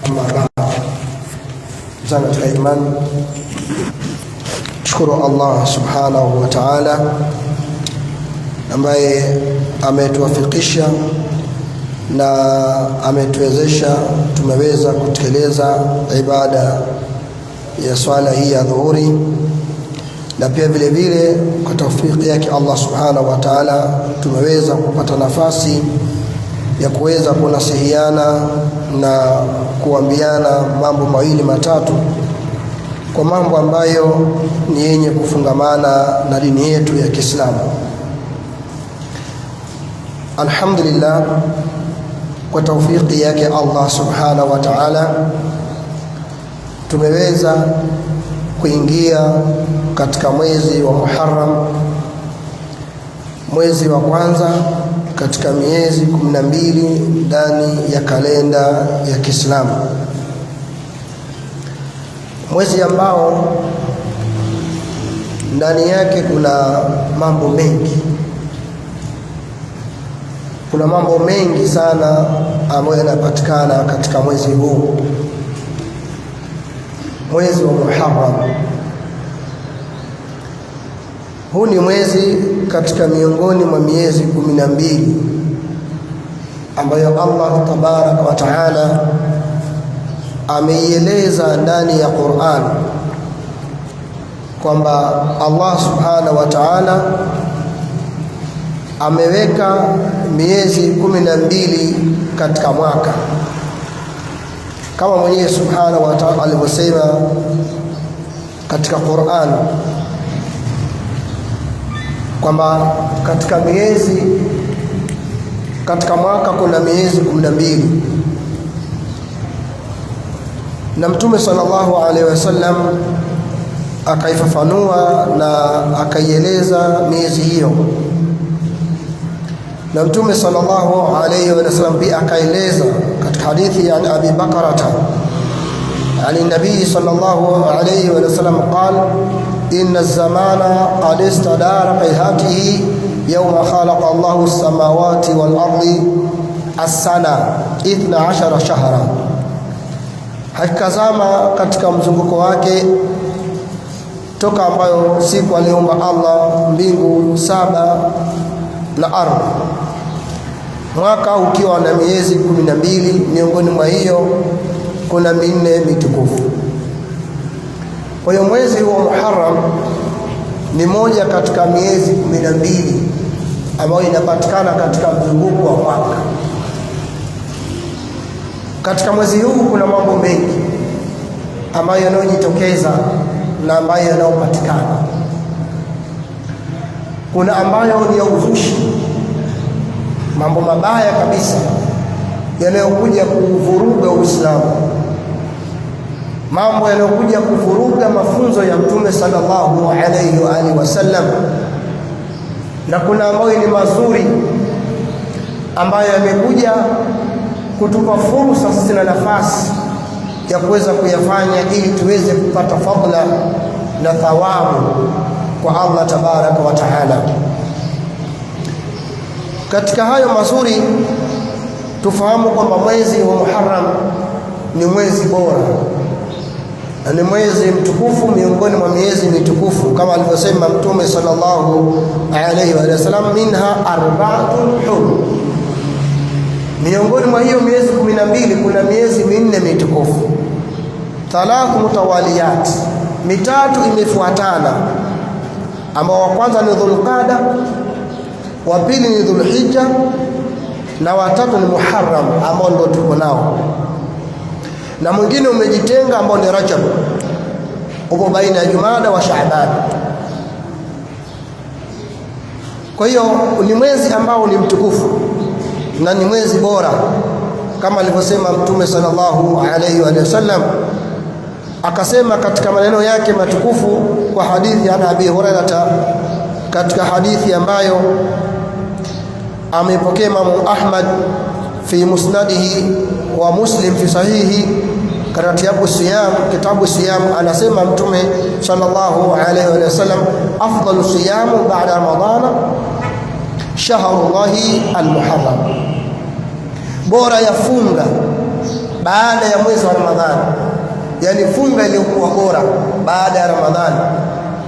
Amma baad, zana katika imani, shukuru Allah subhanahu wa ta'ala ambaye ametuwafikisha na ametuwezesha tumeweza kutekeleza ibada ya swala hii ya dhuhuri, na pia vile vile kwa tawfiki yake Allah subhanahu wa ta'ala tumeweza kupata nafasi ya kuweza kunasihiana na kuambiana mambo mawili matatu, kwa mambo ambayo ni yenye kufungamana na dini yetu ya Kiislamu. Alhamdulillah, kwa tawfiki yake Allah subhanahu wa ta'ala tumeweza kuingia katika mwezi wa Muharram, mwezi wa kwanza katika miezi 12 ndani ya kalenda ya Kiislamu, mwezi ambao ndani yake kuna mambo mengi. Kuna mambo mengi sana ambayo yanapatikana katika mwezi huu, mwezi wa Muharram. Huu ni mwezi katika miongoni mwa miezi 12 ambayo Allah tabaraka wa taala ameieleza ndani ya Qur'an kwamba Allah subhanahu wa ta'ala ameweka miezi 12 katika mwaka, kama mwenyewe subhanahu wa ta'ala alivyosema katika Qur'an kwamba katika mwaka kuna miezi 12, na Mtume sallallahu alaihi wasallam akaifafanua na akaieleza miezi hiyo, na Mtume sallallahu alaihi wasallam pia akaeleza katika hadithi ya Abi Bakrata عن النبي صلى الله عليه وسلم قال إن الزمان قد استدار قيهاته يوم خلق الله السماوات والأرض السنة 12 شهرا. Hakikazama katika mzunguko wake toka ambayo siku aliumba Allah mbingu 7 na ardhi, mwaka ukiwa na miezi 12, miongoni mwa hiyo kuna minne mitukufu. Kwa hiyo mwezi wa Muharram ni moja katika miezi 12 ambayo inapatikana katika mzunguko wa mwaka. Katika mwezi huu kuna mambo mengi ambayo yanayojitokeza na ambayo yanayopatikana. Kuna ambayo ni ya uzushi, mambo mabaya kabisa yanayokuja kuvuruga Uislamu, mambo yanayokuja kuvuruga mafunzo ya Mtume sallallahu alayhi wa alihi wasallam, na kuna ambayo ni mazuri ambayo yamekuja kutupa fursa sisi na nafasi ya kuweza kuyafanya ili tuweze kupata fadhila na thawabu kwa Allah tabaraka wa taala. Katika hayo mazuri tufahamu kwamba mwezi wa Muharram ni mwezi bora na ni mwezi mtukufu miongoni mwa miezi mitukufu, kama alivyosema Mtume sallallahu alayhi wa sallam, minha arba'atun hurum. Miongoni mwa hiyo miezi 12 kuna miezi 4 mitukufu, 3 mutawaliyat, mitatu imefuatana, ambao wa kwanza ni Dhulqaada, wa pili ni Dhulhijja, na watatu ni Muharram ambao ndio tuko nao, na mwingine umejitenga ambao ni Rajab, upo baina ya Jumada wa Shaaban. Kwa hiyo ni mwezi ambao ni mtukufu na ni mwezi bora, kama alivyosema Mtume sallallahu alayhi wa sallam, akasema katika maneno yake matukufu kwa hadithi ya Abi Hurairah, katika hadithi ambayo amepokea Imam Ahmad fi musnadihi wa Muslim fi sahihi katika kitabu siyam, anasema Mtume sallallahu alayhi wa sallam, afdalu siyam ba'da ramadhana shahrullahi al-muharram, bora ya funga baada ya mwezi wa Ramadhani, yani funga iliyokuwa bora baada ya Ramadhani.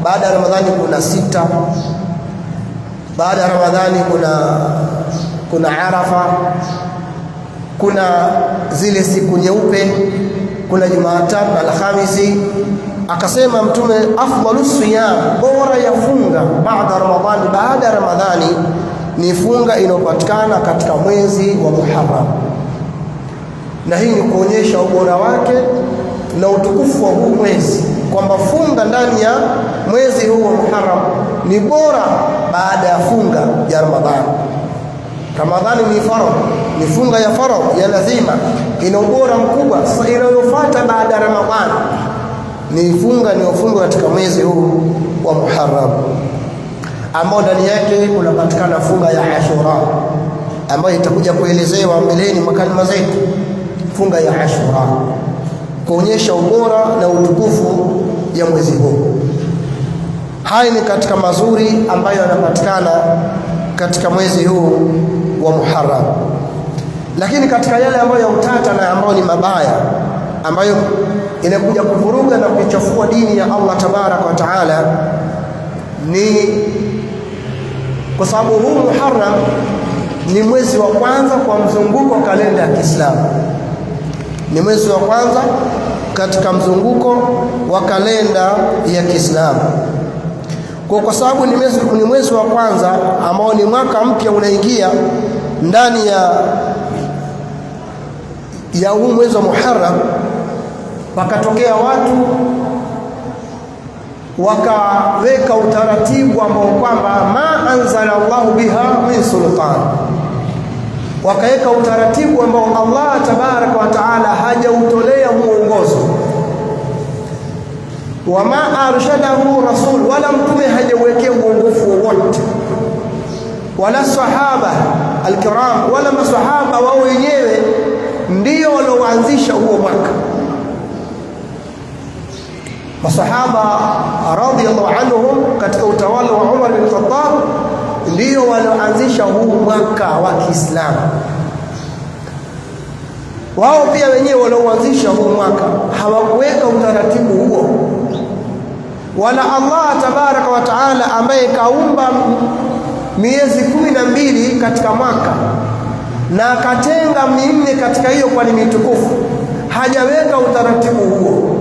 Baada ya Ramadhani kuna sita, baada ya Ramadhani kuna Arafa, kuna zile siku nyeupe, kuna Jumatatu na Alhamisi. Akasema Mtume, afdalus siyam, bora ya funga baada Ramadhani, baada ya Ramadhani ni funga inayopatikana katika mwezi wa Muharram. Na hii ni kuonyesha ubora wake na utukufu wa huu mwezi, kwamba funga ndani ya mwezi huu wa Muharram ni bora baada ya funga ya Ramadhani. Ramadhani ni faradhi, ni funga ya faradhi ya lazima, ina ubora mkubwa. Sasa inayofuata baada ya Ramadhani ni funga katika mwezi huu wa Muharram, ambao ndani yake kunapatikana funga ya Ashura, ambayo itakuja kuelezewa mbeleni makalima zetu. Funga ya Ashura kuonyesha ubora na utukufu ya mwezi huu. Haya ni katika mazuri ambayo yanapatikana katika mwezi huu wa Muharram. Lakini katika yale ambayo ya utata na ambayo ni mabaya, ambayo inakuja kuvuruga na kuichafua dini ya Allah tabaraka wa taala, ni kwa sababu huu Muharram ni mwezi wa kwanza kwa mzunguko wa kalenda ya Kiislamu. Ni mwezi wa kwanza katika mzunguko wa kalenda ya Kiislamu. Kwa sababu ni mwezi wa kwanza ambao ni mwaka mpya unaingia ndani ya huu mwezi wa Muharram, wakatokea watu wakaweka utaratibu ambao kwamba ma anzala Allahu biha min sultan, wakaweka utaratibu ambao Allah tabaraka wa taala hajautolea muongozo, wama arshadahu rasul, wala mtume hajawekea uongofu wowote, wala sahaba alkiram, wala masahaba wao wenyewe ndio walioanzisha huo mwaka. Masahaba radhiyallahu anhum katika utawala wa Umar bin Khattab ndio walioanzisha huu mwaka wa Kiislamu. Wao pia wenyewe walioanzisha huu mwaka hawakuweka utaratibu huo, wala Allah tabaraka wa taala ambaye kaumba miezi 12 katika mwaka na akatenga minne katika hiyo kwa ni mitukufu, hajaweka utaratibu huo.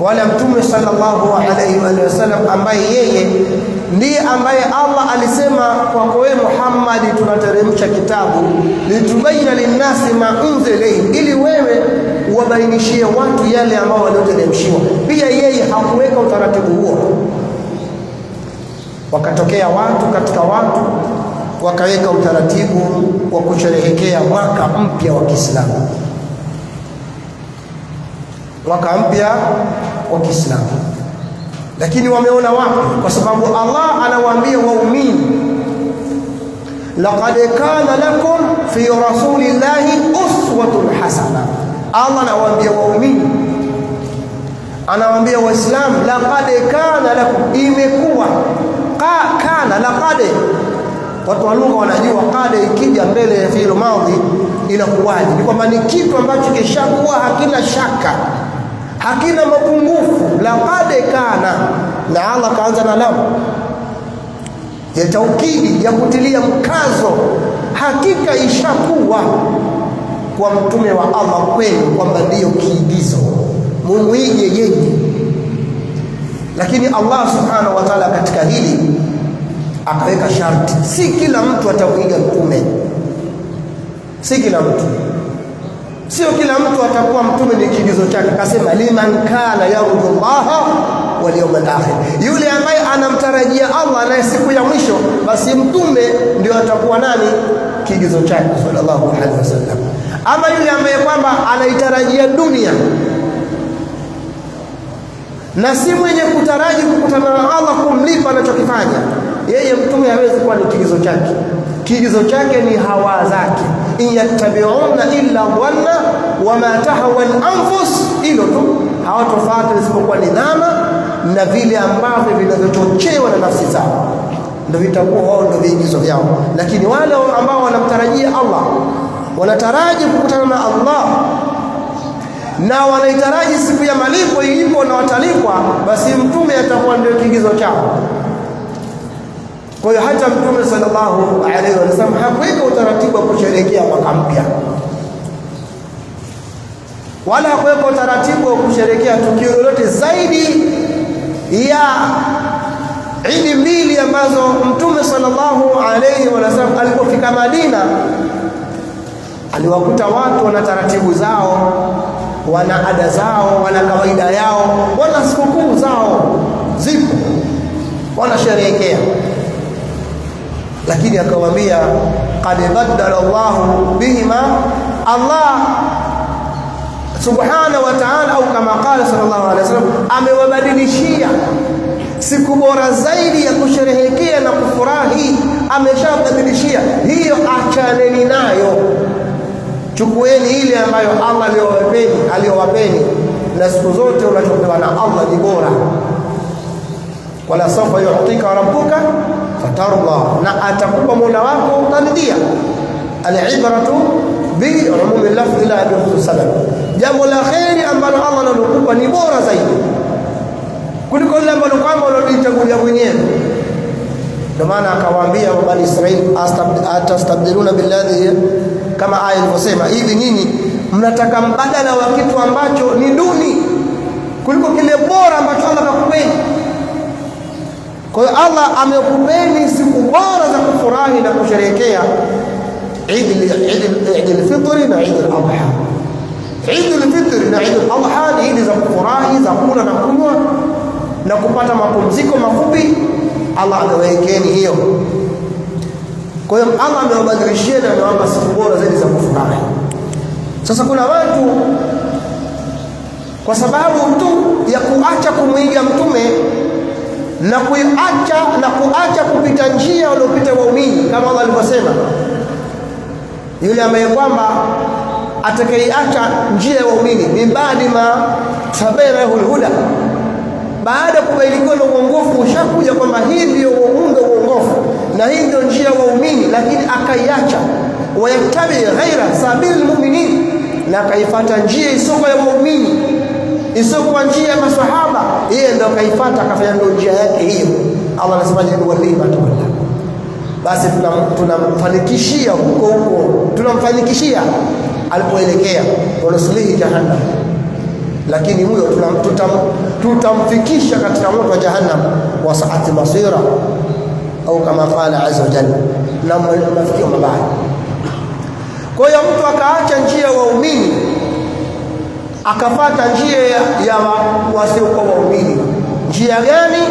Wala Mtume sallallahu alayhi wa sallam ambaye yeye ndiye ambaye Allah alisema kwako wewe Muhammad tunateremsha kitabu litubayyana linnasi ma unzila ilayhim, ili wewe uwabainishie watu yale ambao walioteremshiwa. Pia yeye hakuweka utaratibu huo. Wakatokea watu katika watu wakaweka utaratibu wa kusherehekea mwaka mpya wa Kiislamu, mwaka mpya wa Kiislamu. Lakini wameona wapi? Kwa sababu Allah anawaambia waumini, laqad kana lakum fi rasulillahi uswatun hasana. Allah anawaambia waumini, anawaambia waislamu, laqad kana lakum, imekuwa kana laqad. Watu wa lugha wanajua qad ikija mbele ya fi'il madhi inakuwaje, ni kwamba ni kitu ambacho kishakuwa hakina shaka, hakina mapungufu. Laqad kana, na Allah kaanza na lam ya taukidi, ya kutilia mkazo, hakika ishakuwa kwa mtume wa Allah kwenu kwamba ndiyo kiigizo, mumuige yeye. Lakini Allah subhanahu wa ta'ala katika hili akaweka sharti, si kila mtu atamuiga mtume, si kila mtu, sio kila mtu atakuwa mtume ni kiigizo chake. Akasema liman kana yarjullaha wal yawmal akhir, yule ambaye anamtarajia Allah na siku ya mwisho, basi mtume ndio atakuwa nani? Kiigizo chake sallallahu alaihi wasallam. Ama yule ambaye kwamba anaitarajia dunia na si mwenye kutaraji kukutana na Allah kumlipa anachokifanya, yeye mtume hawezi kuwa ni kiigizo chake. Kiigizo chake ni hawa zake, in yattabi'una illa dhanna wama tahwa al-anfus, hilo tu, hawatofuata isipokuwa ni dhana na vile ambavyo vinavyochochewa na nafsi zao, ndio vitakuwa wao ndio viigizo vyao. Lakini wale ambao wanamtarajia Allah, wanataraji kukutana na Allah, na wanaitaraji siku ya malipo ipo na watalipwa, basi mtume atakuwa ndio kigizo chao. Kwa hiyo hata Mtume sallallahu alaihi wasallam hakuweka utaratibu wa kusherehekea mwaka mpya, wala hakuweka utaratibu wa kusherehekea tukio lolote zaidi ya Idi mbili ambazo Mtume sallallahu alaihi wasallam alipofika Madina aliwakuta watu wana taratibu zao, wana ada zao, wana kawaida yao, wana sikukuu zao zipo, wanasherehekea. Lakini akawaambia qad badala Allahu bihima, Allah subhanahu wa ta'ala, au kama qala sallallahu alaihi wasallam, amewabadilishia siku bora zaidi ya kusherehekea na kufurahi. Ameshabadilishia hiyo, achaneni nayo, chukueni ile ambayo Allah aliyowapeni, na siku zote unachopewa na Allah ni bora. Wala sawfa yu'tika rabbuka fatarda, na atakupa Mola wako utaridhia. Al-ibratu bi umumi lafzi la bi khusus sabab, jambo la khairi ambalo Allah anakupa ni bora zaidi kuliko ile ambalo kwamba unalitangulia mwenyewe. Ndio maana akawaambia Bani Israili, atastabdiluna billadhi, kama aya ilivyosema, hivi nini mnataka mbadala wa kitu ambacho ni duni kuliko kile bora ambacho Allah akakupeni? Kwa hiyo Allah amekupeni siku bora za kufurahi na kusherehekea, Eid al-Fitr na Eid al-Adha. Eid al-Fitr na Eid al-Adha ni Eid za kufurahi, za kula na kunywa na kupata mapumziko mafupi. Allah amewekeni hiyo. Kwa hiyo Allah amewabadilishia na amewapa siku bora zaidi za kufurahi. Sasa kuna watu kwa sababu tu ya kuacha kumwiga mtume na kuacha kupita njia waliopita waumini, kama Allah alivyosema, yule ambaye kwamba atakayeacha njia ya waumini mibadi ma tabayyana huda, baada kubainikiwa na uongofu ushakuja kwamba hii ndio uongofu na hii ndio njia ya waumini, lakini akaiacha, wayatabi ghaira sabil mu'minin, na akaifuata njia isiyokuwa ya waumini, isiyokuwa njia ya maswahaba, yeye ndio akaifuata, akafanya ndio njia yake hiyo. Allah anasema walihi matawalla, basi tunamfanikishia huko, tunamfanikishia alipoelekea, wanaslihi jahannam, lakini huyo tutamfikisha katika moto wa jahannam, wa saati masira, au kama qala azza wa jalla, na mafikio mabaya. Kwa hiyo mtu akaacha njia ya waumini akafata njia ya wasiokuwa waumini. Njia gani?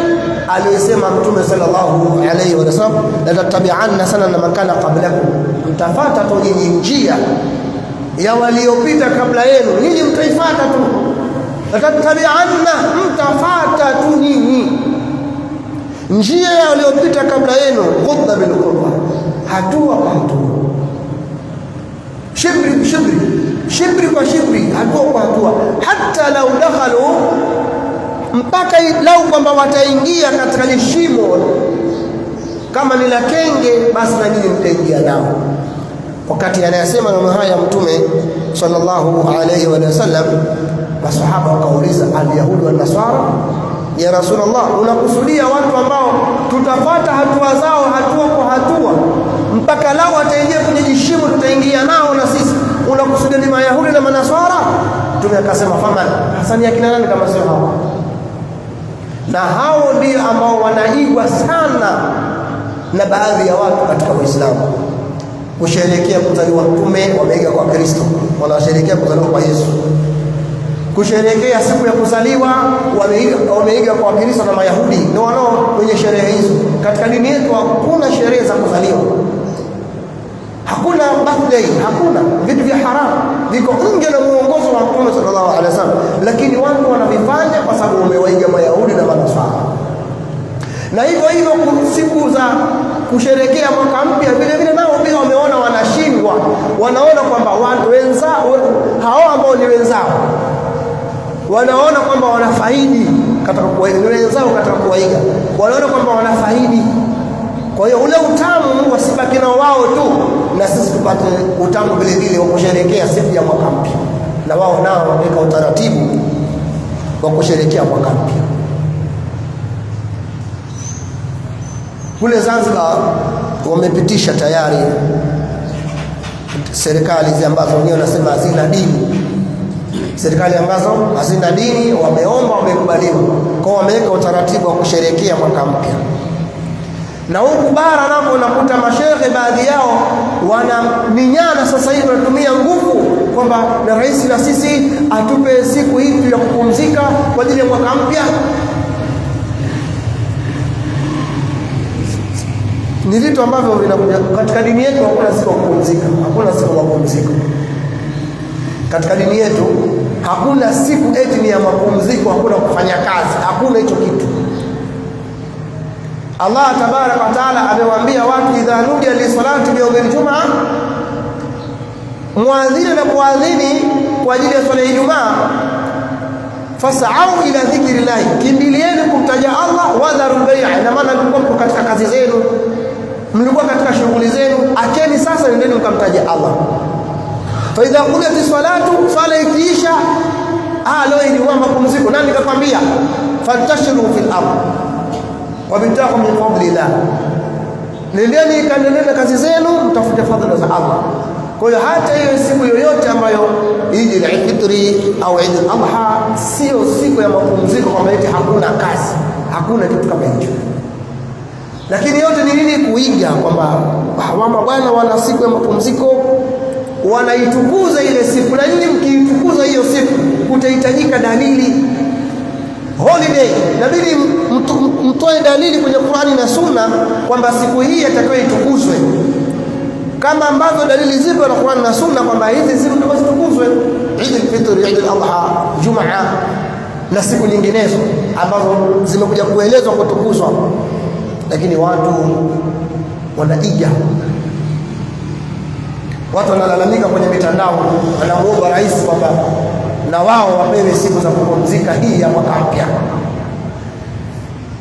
Aliyesema Mtume sallallahu alayhi wasallam, la tattabi'anna sanana man kana qablakum, mtafata tu nyinyi njia ya waliopita kabla yenu, nyinyi mtaifuata tu. La tattabi'anna, mtafata tu nyinyi njia ya waliopita kabla yenu, khudda bil khudwa, hatua kwa hatua, shibri kwa shibri, hatua kwa hatua, hata lau dakhalu, mpaka lau kwamba wataingia katika shimo kama ni la kenge, basi na nyinyi mtaingia nao. Wakati anayasema maneno haya Mtume sallallahu alayhi wa sallam, masahaba wakauliza, al-yahudi wan nasara ya Rasulullah, unakusudia watu ambao tutapata hatua zao hatua kwa hatua mpaka lao wataingia kwenye jishimo tutaingia nao na sisi, unakusudia ni mayahudi na manaswara? Mtume akasema, faman, hasani akina nani kama sio hao? Na hao ndio ambao wanaigwa sana na baadhi ya watu katika Uislamu. Kusherehekea kuzaliwa Mtume wameiga kwa Kristo, wanasherehekea kuzaliwa kwa Yesu. Kusherehekea siku ya kuzaliwa wameiga kwa Kristo na Mayahudi, ndio wanao kwenye sherehe hizo. Katika dini yetu hakuna sherehe za kuzaliwa, hakuna birthday, hakuna vitu vya haramu, viko nje na muongozo wa Mtume sallallahu alaihi wasallam, lakini watu wanavifanya kwa sababu wamewaiga Mayahudi na Manasara. Na hivyo siku za kusherehekea mwaka mpya vile vile nao pia wameona wanashindwa, wanaona kwamba wenzao hao ambao ni wenzao wanaona kwamba wanafaidi katika kuwaiga wenzao, katika kuwaiga wanaona kwamba wanafaidi. Kwa hiyo ule utamu wasibaki na wao tu, na sisi tupate utamu vile vile wa kusherehekea siku ya mwaka mpya. na wao nao wameweka utaratibu wa kusherehekea mwaka mpya. Kule Zanzibar wamepitisha tayari, serikali hizi ambazo wenyewe wanasema hazina dini, serikali ambazo hazina dini wameomba, wamekubaliwa, kwa wameweka utaratibu wa kusherehekea mwaka mpya. Na huku bara napo unakuta mashehe baadhi yao wanaminyana sasa hivi, wanatumia nguvu kwamba na rais na sisi atupe siku hii ya kupumzika kwa ajili ya mwaka mpya. Ni vitu ambavyo vinakuja katika dini yetu. Hakuna siku ya kupumzika, hakuna siku ya mapumziko katika dini yetu. Hakuna siku eti ni ya mapumziko, hakuna kufanya kazi, hakuna hicho kitu. Allah tabaraka wa taala amewaambia watu, idha nudiya lisalati yawmil jumaa, muadhini na muadhini kwa ajili ya swala ya Ijumaa, fas'au ila dhikrillah, kimbilieni kumtaja Allah, wadharu bai'a, na maana mlikuwa katika kazi zenu, mlikuwa katika shughuli zenu, acheni sasa, nendeni mkamtaje Allah. Fa idha qudiyat salatu, sala ikiisha, leo ni mapumziko, nani kakwambia? Fantashiru fil ardh wabtaghu min fadlillah, nendeni kaendelea kazi zenu, mtafute fadhila za Allah. Kwa hiyo hata hiyo siku yoyote ambayo Eid al-Fitri au Eid al-Adha sio siku ya mapumziko, kwamba eti hakuna kazi, hakuna kitu kama hicho. Lakini yote ni nini? Kuiga kwamba wama bwana wana siku ya mapumziko, wanaitukuza ile siku, na nyinyi mkiitukuza hiyo siku kutahitajika dalili. Holiday inabidi mtoe dalili kwenye Qur'ani na Sunna kwamba siku hii itakayo itukuzwe, kama ambavyo dalili zipo na Qur'ani na Sunna kwamba hizi siku ndio zitukuzwe: Eid al-Fitr, Eid al-Adha, Jumaa na siku nyinginezo ambazo zimekuja kuelezwa kutukuzwa. Lakini watu wanaiga, watu wanalalamika kwenye mitandao, wanamuomba rais kwamba na wao wapewe siku za kupumzika hii ya mwaka mpya.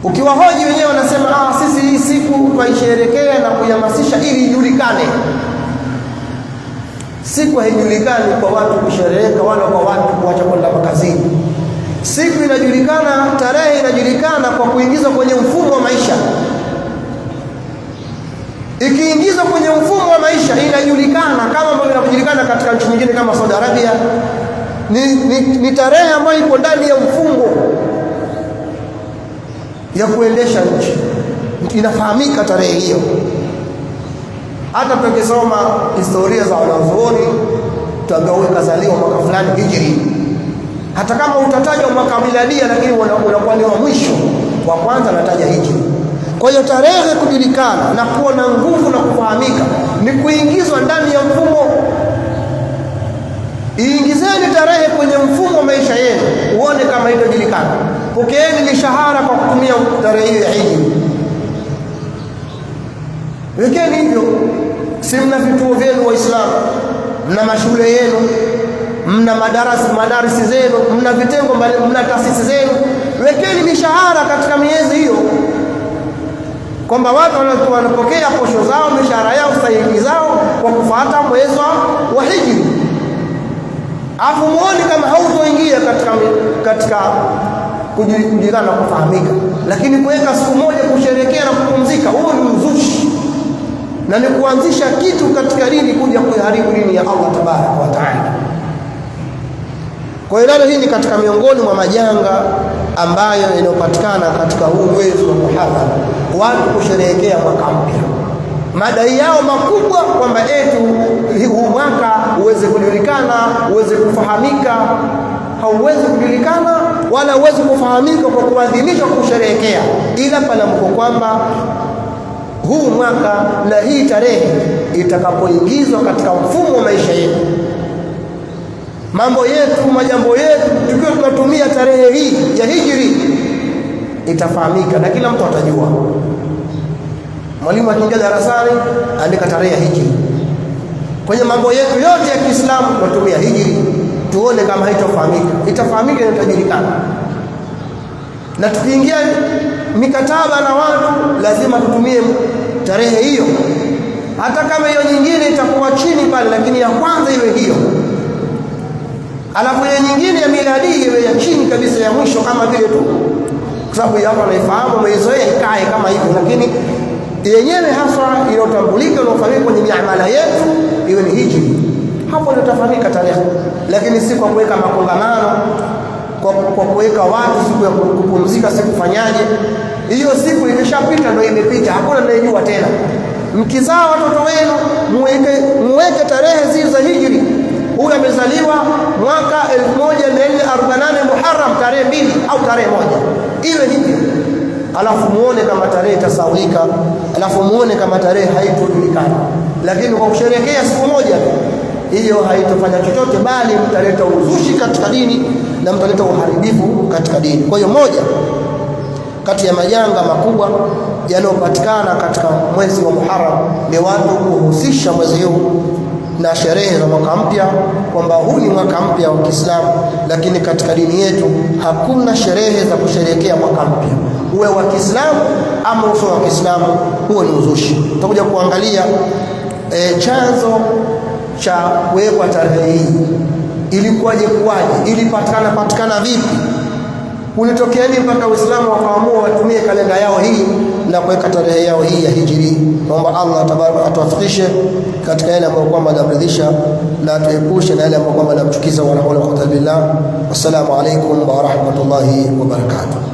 Ukiwahoji wenyewe wanasema sisi hii siku tuisherehekea na kuihamasisha ili ijulikane. Siku haijulikani kwa watu kushereheka wala kwa watu kuacha kwenda makazini. Siku inajulikana, tarehe inajulikana kwa kuingizwa kwenye mfumo wa maisha. Ikiingizwa kwenye mfumo wa maisha inajulikana, kama ambavyo inajulikana katika nchi nyingine kama Saudi Arabia. Ni tarehe ambayo ipo ndani ya mfungo ya kuendesha nchi, inafahamika tarehe hiyo. Hata tukisoma historia za wanazuoni tuambiwa huyu kazaliwa mwaka fulani hijri, hata kama utataja mwaka miladia, lakini unakuwa ni wa mwisho, wa kwanza nataja hijri. Kwa hiyo tarehe kujulikana na kuwa na nguvu na kufahamika ni kuingizwa ndani ya mfumo. Iingizeni tarehe kwenye mfumo wa maisha yenu, uone kama itajulikana. Pokeeni mishahara kwa kutumia tarehe hiyo ya hijri. Wekeni hivyo. Si mna vituo vyenu Waislamu, mna mashule yenu, mna madarasi zenu, mna vitengo, mna taasisi zenu. Wekeni mishahara katika miezi hiyo, kwamba watu wanapokea posho zao, mishahara yao, stahiki zao kwa kufuata mwezi wa hijri. Afu muone kama hautoingia katika kujulikana na kufahamika. Lakini kuweka siku moja kusherehekea na kupumzika, huo ni uzushi na ni kuanzisha kitu katika dini kuja kuiharibu dini ya Allah tabaraka wa taala. Kwa hiyo hii ni katika miongoni mwa majanga ambayo yanayopatikana katika huu mwezi wa Muharram, watu kusherehekea mwaka mpya. Madai yao makubwa kwamba huu mwaka uweze kujulikana, uweze kufahamika. Hauwezi kujulikana wala uweze kufahamika kwa kuadhimisha kusherehekea, ila panapo kwamba huu mwaka na hii tarehe itakapoingizwa katika mfumo wa maisha yetu, mambo yetu, majambo yetu, tukiwa tunatumia tarehe hii ya hijri, itafahamika na kila mtu atajua. Mwalimu akiingia darasani andika tarehe ya hijri. Kwenye mambo yetu yote ya Kiislamu tunatumia hijri, tuone kama haitofahamika. Itafahamika na itajulikana. Na tukiingia mikataba na watu lazima tutumie tarehe hiyo, hata kama hiyo nyingine itakuwa chini pale, lakini ya kwanza iwe hiyo. alafu ile nyingine ya miladi iwe ya chini kabisa ya mwisho kama vile tu, kwa sababu hapa naifahamu maizoea ikae kama hivyo, lakini yenyewe haswa iliyotambulika inayofahamika kwenye miamala yetu iwe ni hijri. Hapo ndio tafahamika tarehe, lakini si kwa kuweka makongamano, kwa kuweka watu siku ya kupumzika, siku kufanyaje. Hiyo siku imeshapita, ndio imepita, hakuna anayejua tena. Mkizaa watoto wenu muweke tarehe zile za hijri. Huyu amezaliwa mwaka 1448 Muharram tarehe 2 au tarehe 1, iwe hivyo. Alafu muone kama tarehe itasaulika, alafu muone kama tarehe haitojulikana. Lakini kwa kusherehekea siku moja hiyo haitofanya chochote, bali mtaleta uzushi katika dini na mtaleta uharibifu katika dini. Kwa hiyo moja kati ya majanga makubwa yanayopatikana katika mwezi wa Muharram ni watu kuhusisha mwezi huu na sherehe za mwaka mpya, kwamba huu ni mwaka mpya wa Kiislamu, lakini katika dini yetu hakuna sherehe za kusherehekea mwaka mpya, uwe wa Kiislamu ama usio wa Kiislamu. Huo ni uzushi. Tutakuja kuangalia chanzo cha kuwekwa tarehe hii, ilikuwaje, ilipatikana vipi, kulitokea nini mpaka Uislamu wakaamua watumie kalenda yao hii na kuweka tarehe yao hii ya hijri. Naomba Allah tabaraka atuwafikishe katika yale ambayo kwamba anamridhisha na atuepushe na yale ambayo kwamba anamchukiza. Wa la hawla wala quwwata illa billah. Wassalamu alaykum wa rahmatullahi wa barakatuh.